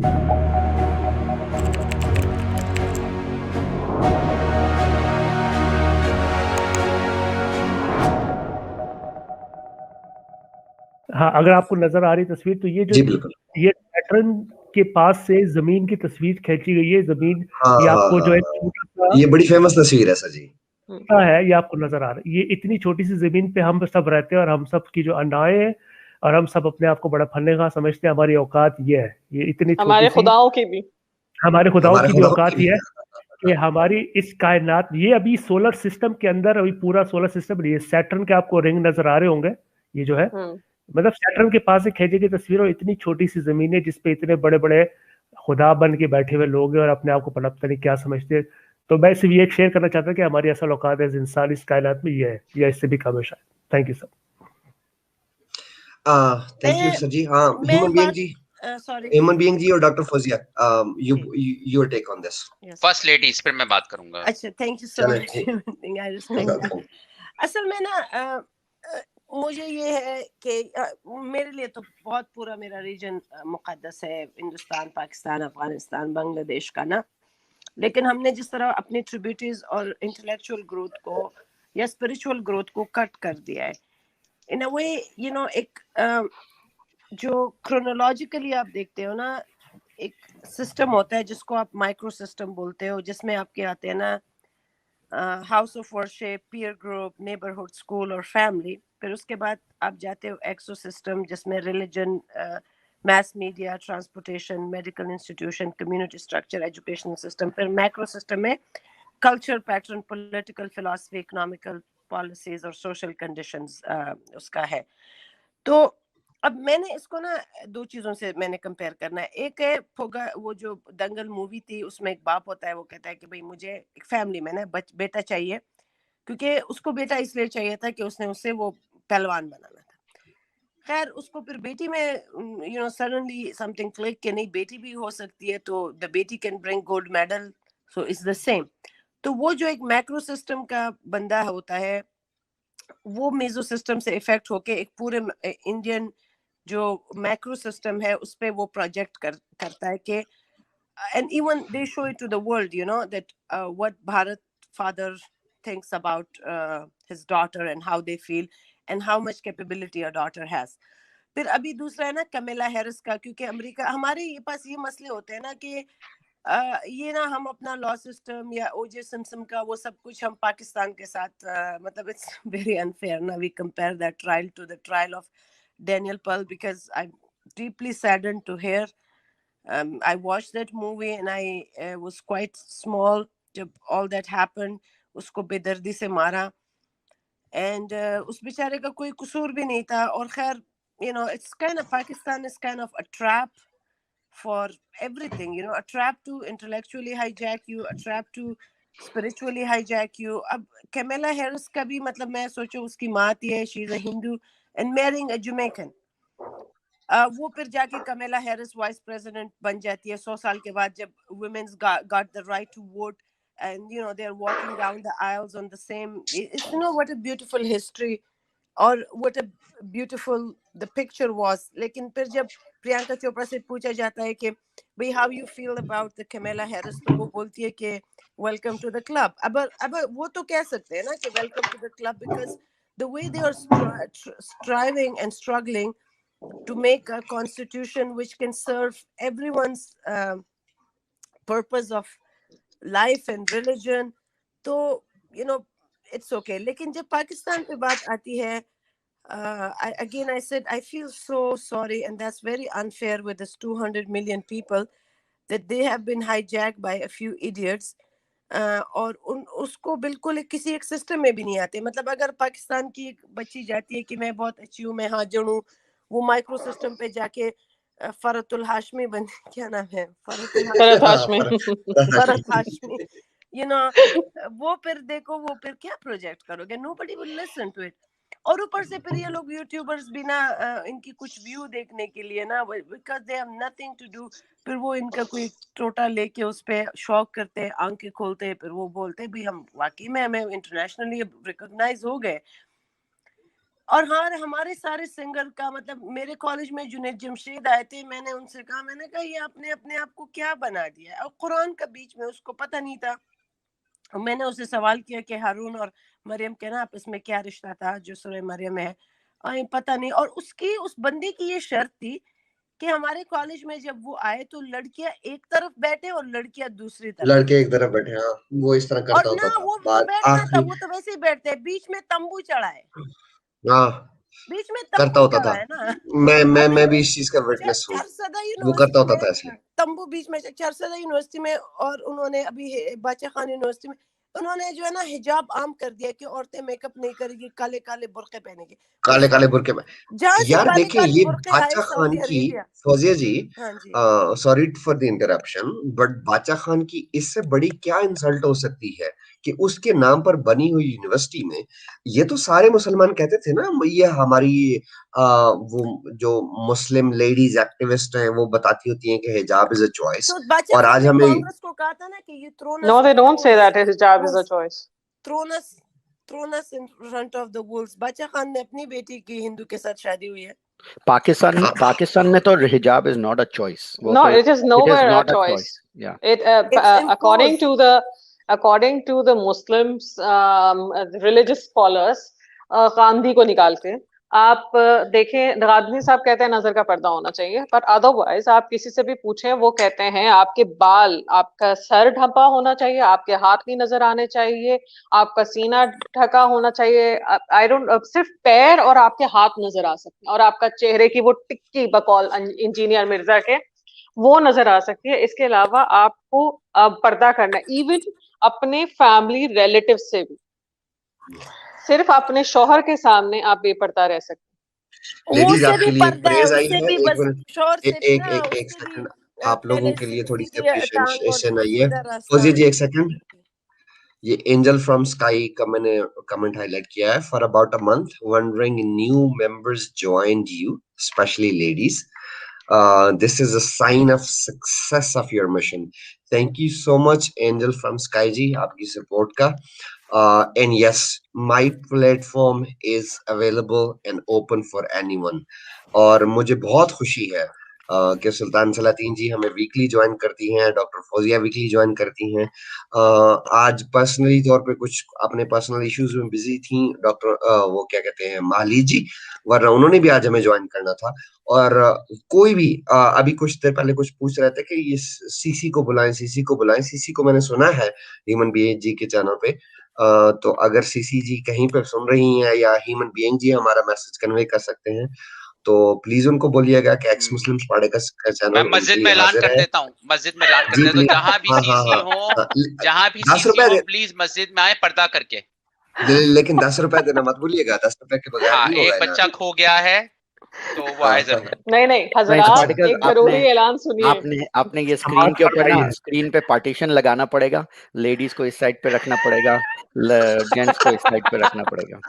हाँ, अगर आपको नजर आ रही तस्वीर तो ये जी बिल्कुल, ये सैटर्न के पास से जमीन की तस्वीर खींची गई है। जमीन हाँ ये हाँ आपको जो है हाँ, छोटा सा ये बड़ी फेमस तस्वीर है सर जी। है, ये आपको नजर आ रहा है। ये इतनी छोटी सी जमीन पे हम सब रहते हैं और हम सब की जो अनाएं हैं और हम सब अपने आप को बड़ा फन्ने का समझते हैं। हमारी औकात ये है, ये इतनी छोटी हमारे सी खुदाओं की भी हमारे खुदाओं हमारे की भी खुदाओं औकात की ये भी है कि हमारी इस कायनात, ये अभी सोलर सिस्टम के अंदर, अभी पूरा सोलर सिस्टम, ये सैटर्न के आपको रिंग नजर आ रहे होंगे, ये जो है मतलब सैटर्न के पास से खींची गई तस्वीर, और इतनी छोटी सी जमीन है जिसपे इतने बड़े बड़े खुदा बन के बैठे हुए लोग हैं और अपने आप को पता नहीं क्या समझते हैं। तो मैं सिर्फ ये शेयर करना चाहता हूँ कि हमारी असल औकात है इंसान इस कायनात में ये है, या इससे भी कम है शायद। Thank you sir. Thank you sir ji. हाँ, human being ji, human being ji और doctor Fauzia, your take on this. First lady, इस पर मैं बात करूंगा। अच्छा, thank you so much. I respect. असल में ना मुझे ये है कि मेरे लिए तो बहुत पूरा मेरा रीजन मुकद्दस है, हिंदुस्तान, पाकिस्तान, अफगानिस्तान, बांग्लादेश का ना। लेकिन हमने जिस तरह अपनी ट्रिब्यूटरीज और इंटेलेक्चुअल ग्रोथ को या स्पिरिचुअल ग्रोथ को कट कर दिया है इन अ वे, यू नो, एक जो क्रोनोलॉजिकली आप देखते हो ना, एक सिस्टम होता है जिसको आप माइक्रो सिस्टम बोलते हो, जिसमें आपके आते हैं ना house of worship, peer group, neighbourhood, school और फैमिली। फिर उसके बाद आप जाते हो एक्सो सिस्टम, जिसमें religion, mass media, transportation, medical institution, community structure, educational system. फिर मैक्रो सिस्टम में culture pattern, political philosophy, economical policies और सोशल कंडीशंस उसका है। तो अब मैंने इसको ना दो चीजों से मैंने कंपेयर करना है। एक है वो जो दंगल मूवी थी, उसमें एक बाप होता है, वो कहता है कि भाई मुझे एक फैमिली में ना बेटा चाहिए, क्योंकि उसको बेटा इसलिए चाहिए था कि उसने उससे वो पहलवान बनाना था। खैर उसको फिर बेटी में you know suddenly something click कि नहीं, बेटी भी हो सकती है, तो द बेटी can bring gold medal, so it's the same. तो वो जो एक मैक्रो सिस्टम का बंदा होता है, वो मेजो सिस्टम से इफेक्ट होके एक पूरे इंडियन जो मैक्रो सिस्टम है उस पे वो प्रोजेक्ट करता है कि and even they show it to the world, you know, that what Bharat father thinks about his daughter and how they feel and how much capability a daughter has. फिर अभी दूसरा है ना कमेला हैरिस का, क्योंकि अमेरिका, हमारे पास ये मसले होते हैं ना कि ये ना हम अपना लॉ सिस्टम या ओजे सिम्पसन का वो सब कुछ हम पाकिस्तान के साथ मतलब इट्स वेरी अनफेयर ना we compare that trial to the trial of Daniel Pearl, because I'm deeply saddened to hear. I watched that movie and I was quite small जब all that happened. उसको बेदर्दी से मारा and उस बेचारे का कोई कसूर भी नहीं था। और खैर, you know, it's kind of, Pakistan is kind of a trap for everything, you know, a trap to intellectually hijack you, a trap to spiritually hijack you. अब कैमेला हैरिस का भी मतलब मैं सोचूं, उसकी माँ थी है, she is a Hindu and marrying a Jamaican. वो फिर जाके कमेला हैरिस वाइस प्रेसिडेंट बन जाती है 100 साल के बाद, जब women's got the right to vote and you know they're walking down the aisles on the same, it's, you know, what a beautiful history or what a beautiful the picture was. लेकिन फिर जब प्रियंका चोपड़ा से पूछा जाता है कि भाई how you feel about the Kamala Harris, तो वो बोलती है कि welcome to the club. अब वो तो कह सकते हैं ना कि welcome to the club, because the way they are striving and struggling to make a constitution which can serve everyone's purpose of life and religion, तो you know it's okay. लेकिन जब पाकिस्तान पे बात आती है, again I said I feel so sorry, and that's very unfair with this 200 million people that they have been hijacked by a few idiots. और उसको बिल्कुल किसी एक सिस्टम में भी नहीं आते। मतलब अगर पाकिस्तान की एक बच्ची जाती है कि मैं बहुत अच्छी हूँ, मैं हाजिर हूँ, वो माइक्रो सिस्टम पे जाके फरतुल हाशमी बन क्या नाम है, फरत हाशमी, यू नो, वो फिर देखो वो फिर क्या प्रोजेक्ट करोगे, nobody will listen to it. और ऊपर से फिर ये लोग यूट्यूबर्स भी ना इनकी कुछ व्यू देखने के लिए ना, because they have nothing to do, फिर वो इनका कोई टोटा लेके उस पे शौक करते हैं, आंखें खोलते हैं, फिर वो बोलते हैं भाई हम वाकई में हमें इंटरनेशनली रिकॉग्नाइज हो गए। और हाँ, हमारे सारे सिंगर का मतलब मेरे कॉलेज में जुनैद जमशेद आए थे, मैंने उनसे कहा, मैंने कहा ये आपने अपने आप को क्या बना दिया है, और कुरान का बीच में उसको पता नहीं था। मैंने उससे सवाल किया कि हारून और मरियम के ना आपस में क्या रिश्ता था जो सूरह मरियम है, और पता नहीं। और उसकी उस बंदे की ये शर्त थी कि हमारे कॉलेज में जब वो आए तो लड़कियां एक तरफ बैठे और लड़कियां दूसरी तरफ, लड़के एक तरफ बैठे। हाँ, वो इस तरह करता और होता ना था वो बात बैठना था, आखिरी। वो तो वैसे ही बैठते हैं, बीच में तंबू चढ़ा है, हाँ, बीच में करता तंबू होता चढ़ा था। है ना। मैं अभी भी इस चीज का विटनेस हूँ। चारसदा वो करता यूनिवर्सिटी होता में था ऐसे। तंबू बीच में, चारसदा यूनिवर्सिटी में, और उन्होंने अभी बादशाह खान यूनिवर्सिटी में उन्होंने जो है ना हिजाब आम कर दिया कि औरतें मेकअप नहीं करेगी, काले काले बुर्के पहनेगी। काले काले बुरके में। जहाँ से यार काले देखिए, काले ये बुर्के आए, बादशाह खान सऊदी की, अरेबिया। फौजिया जी, हाँ जी, sorry for the interruption, but Badshah Khan की इससे बड़ी क्या इंसल्ट हो सकती है कि उसके नाम पर बनी हुई यूनिवर्सिटी में ये तो सारे मुसलमान कहते थे ना, ये हमारी वो जो मुस्लिम लेडीज एक्टिविस्ट हैं वो बताती होती हैं कि हिजाब इज अ चॉइस, तो बादशाह और खान आज ने हमें कांग्रेस को कहा था ना कि you thrown us No, they into the don't say wolves, that hijab is a choice. thrown us in front of the wolves। बादशाह खान ने अपनी बेटी की हिंदू के साथ शादी हुई है। पाकिस्तान में तो हिजाब is not a choice. No, it is nowhere a not a choice. Choice. या It It's according to the Muslims, religious scholars, Gandhi को निकाल के आप देखें, गांधी साहब कहते हैं नजर का पर्दा होना चाहिए, पर अदरवाइज आप किसी से भी पूछें वो कहते हैं आपके बाल, आपका सर ढका होना चाहिए, आपके हाथ नहीं नजर आने चाहिए, आपका सीना ढका होना चाहिए, आई डोंट, सिर्फ पैर और आपके हाथ नजर आ सकते हैं, और आपका चेहरे की वो टिक्की बकौल इंजीनियर मिर्जा के वो नजर आ सकती है। इसके अलावा आपको पर्दा करना है, इवन अपने फैमिली रिलेटिव से भी, सिर्फ अपने शौहर के सामने आप बेपर्दा रह सकते वो लेडीज से आपके भी लिए एक पर्दा है, प्रेज आई उससे है। भी एक बस मिनट, शोर से भी एक ना, एक एक उससे भी सेकंड, आप लोगों पहले के लिए थोड़ी सी सीधी टांग और अप्रिशिएशन आई है। सीधा रास्ता। फौजी जी एक सेकंड, ये एंजल फ्रॉम स्काई का मैंने कमेंट हाईलाइट किया है। For about a month wondering new members joined you, specially ladies, this is a sign of success of your mission. Thank you so much angel from sky ji आपकी support का, and yes, my platform is available and open for anyone. और मुझे बहुत खुशी है कि सुल्तान सलातीन जी हमें weekly join करती हैं, डॉक्टर फौजिया वीकली ज्वाइन करती हैं। आज पर्सनली तौर पे कुछ अपने पर्सनल इश्यूज में बिजी थी डॉक्टर, वो क्या कहते हैं, माली जी, वरना उन्होंने भी आज हमें ज्वाइन करना था। और कोई भी अभी कुछ देर पहले कुछ पूछ रहे थे कि ये सीसी को बुलाएं, सीसी को बुलाएं। सीसी को मैंने सुना है ह्यूमन बीइंग जी के चैनल पे, तो अगर सीसी जी कहीं पे सुन रही हैं या ह्यूमन बीइंग जी हमारा मैसेज कन्वे कर सकते हैं तो प्लीज उनको बोलिएगा कि एक्स मुस्लिम्स पाड़े का चैनल मैं मस्जिद में ऐलान कर देता हूँ, मस्जिद में ऐलान कर देता हूँ, जहां भी सीसी हो, जहां भी सीसी हो, प्लीज मस्जिद में आए पर्दा करके। लेकिन 10 रुपए देना मत भूलिएगा, 10 रुपए के बगैर नहीं होगा। एक बच्चा खो गया है तो वो आए जरूर। नहीं हजरात, एक जरूरी ऐलान सुनिए। आपने ये स्क्रीन के ऊपर ना, स्क्रीन पे पार्टीशन लगाना पड़ेगा, लेडीज को इस साइड पे रखना पड़ेगा, जेंट्स को इस साइड पे रखना पड़ेगा।